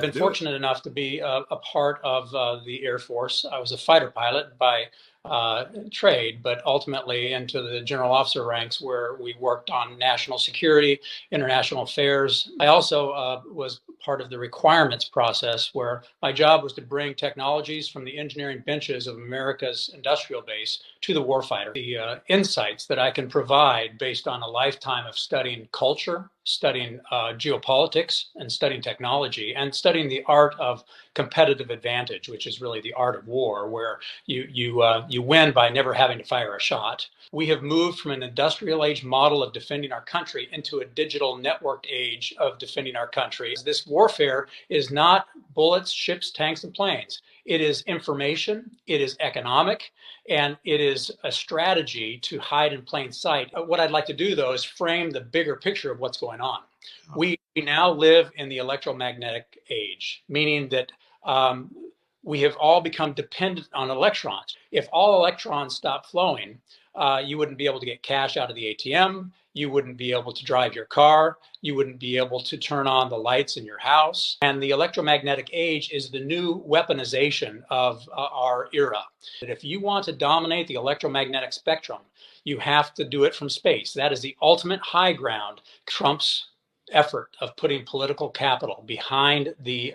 Been Do it. fortunate enough to be a part of the Air Force. I was a fighter pilot by trade, but ultimately into the general officer ranks where we worked on national security, international affairs. I also was part of the requirements process where my job was to bring technologies from the engineering benches of America's industrial base to the warfighter. The insights that I can provide based on a lifetime of studying culture, studying geopolitics, and studying technology, and studying the art of competitive advantage, which is really the art of war, where you win by never having to fire a shot. We have moved from an industrial age model of defending our country into a digital networked age of defending our country. This warfare is not bullets, ships, tanks, and planes. It is information, it is economic, and it is a strategy to hide in plain sight. What I'd like to do, though, is frame the bigger picture of what's going on. We now live in the electromagnetic age, meaning that we have all become dependent on electrons. If all electrons stop flowing, you wouldn't be able to get cash out of the ATM. You wouldn't be able to drive your car. You wouldn't be able to turn on the lights in your house. And the electromagnetic age is the new weaponization of our era. That if you want to dominate the electromagnetic spectrum, you have to do it from space. That is the ultimate high ground. Trump's effort of putting political capital behind the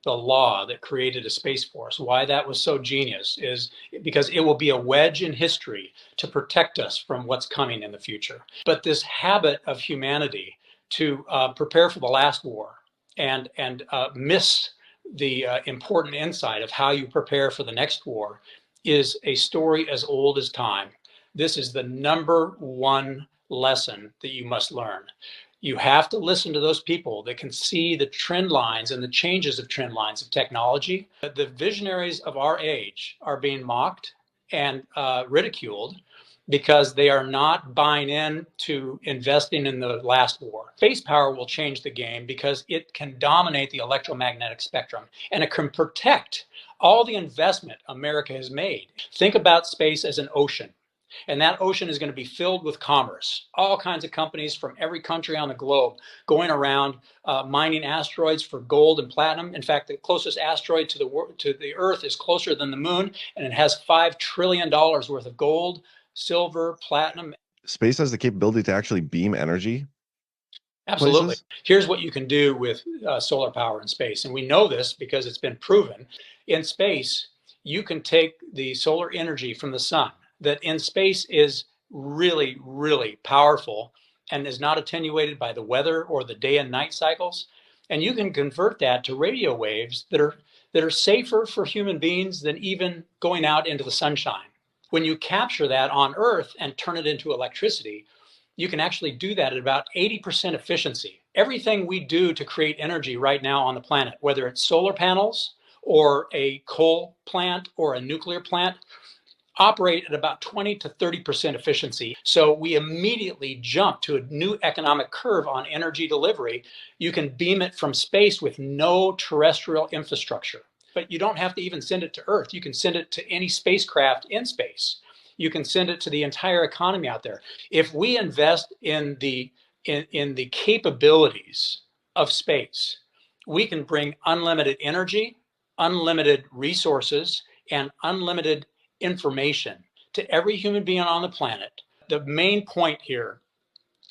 law that created a space force, why that was so genius is because it will be a wedge in history to protect us from what's coming in the future. But this habit of humanity to prepare for the last war and miss the important insight of how you prepare for the next war is a story as old as time. This is the number one lesson that you must learn. You have to listen to those people that can see the trend lines and the changes of trend lines of technology. The visionaries of our age are being mocked and ridiculed because they are not buying in to investing in the last war. Space power will change the game because it can dominate the electromagnetic spectrum and it can protect all the investment America has made. Think about space as an ocean. And that ocean is going to be filled with commerce. All kinds of companies from every country on the globe going around mining asteroids for gold and platinum. In fact, the closest asteroid to the Earth is closer than the moon, and it has $5 trillion worth of gold, silver, platinum. Space has the capability to actually beam energy Absolutely. places. Here's what you can do with solar power in space. And we know this because it's been proven. In space, you can take the solar energy from the sun that in space is really, really powerful and is not attenuated by the weather or the day and night cycles. And you can convert that to radio waves that are safer for human beings than even going out into the sunshine. When you capture that on Earth and turn it into electricity, you can actually do that at about 80% efficiency. Everything we do to create energy right now on the planet, whether it's solar panels or a coal plant or a nuclear plant, operate at about 20 to 30% efficiency. So we immediately jump to a new economic curve on energy delivery. You can beam it from space with no terrestrial infrastructure, but you don't have to even send it to Earth. You can send it to any spacecraft in space. You can send it to the entire economy out there. If we invest in the capabilities of space, we can bring unlimited energy, unlimited resources, and unlimited information to every human being on the planet. The main point here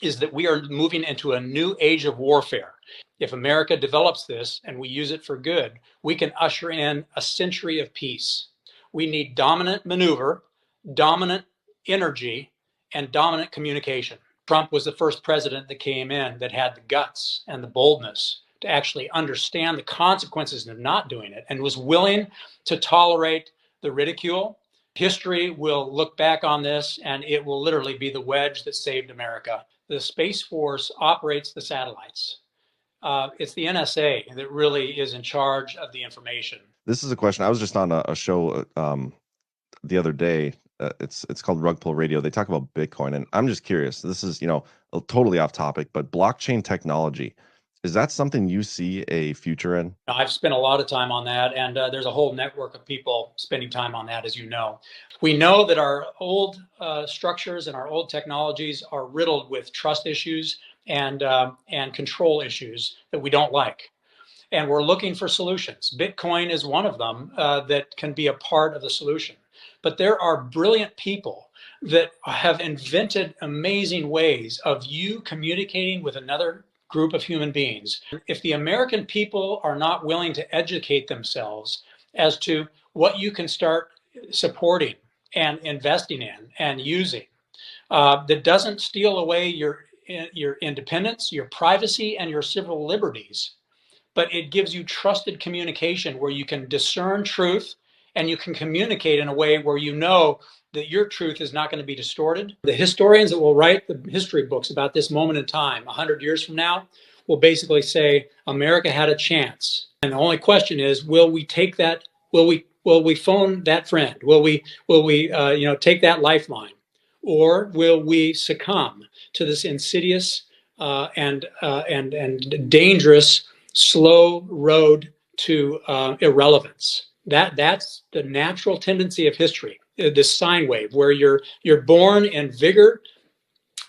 is that we are moving into a new age of warfare. If America develops this and we use it for good, we can usher in a century of peace. We need dominant maneuver, dominant energy, and dominant communication. Trump was the first president that came in that had the guts and the boldness to actually understand the consequences of not doing it and was willing to tolerate the ridicule. History will look back on this and it will literally be the wedge that saved America. The Space Force operates the satellites. It's the NSA that really is in charge of the information. This is a question. I was just on a show the other day. It's called Rug Pull Radio. They talk about Bitcoin, and I'm just curious. This is totally off topic, but blockchain technology, is that something you see a future in? I've spent a lot of time on that, and there's a whole network of people spending time on that, as you know. We know that our old structures and our old technologies are riddled with trust issues and control issues that we don't like. and we're looking for solutions. Bitcoin is one of them that can be a part of the solution. But there are brilliant people that have invented amazing ways of you communicating with another group of human beings. If the American people are not willing to educate themselves as to what you can start supporting and investing in and using, that doesn't steal away your independence, your privacy, and your civil liberties, but it gives you trusted communication where you can discern truth and you can communicate in a way where you know that your truth is not going to be distorted. The historians that will write the history books about this moment in time 100 years from now will basically say America had a chance. And the only question is, will we take that? Will we phone that friend? Will we take that lifeline? Or will we succumb to this insidious and dangerous slow road to irrelevance? That's the natural tendency of history, this sine wave, where you're born in vigor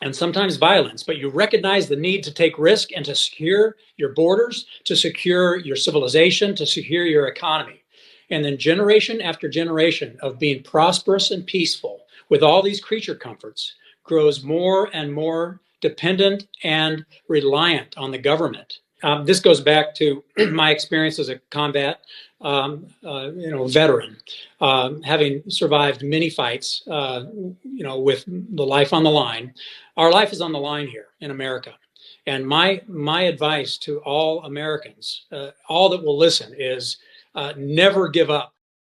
and sometimes violence, but you recognize the need to take risk and to secure your borders, to secure your civilization, to secure your economy. And then generation after generation of being prosperous and peaceful with all these creature comforts grows more and more dependent and reliant on the government. This goes back to my experience as a combat veteran, having survived many fights, with the life on the line. Our life is on the line here in America. And my advice to all Americans, all that will listen, is never give up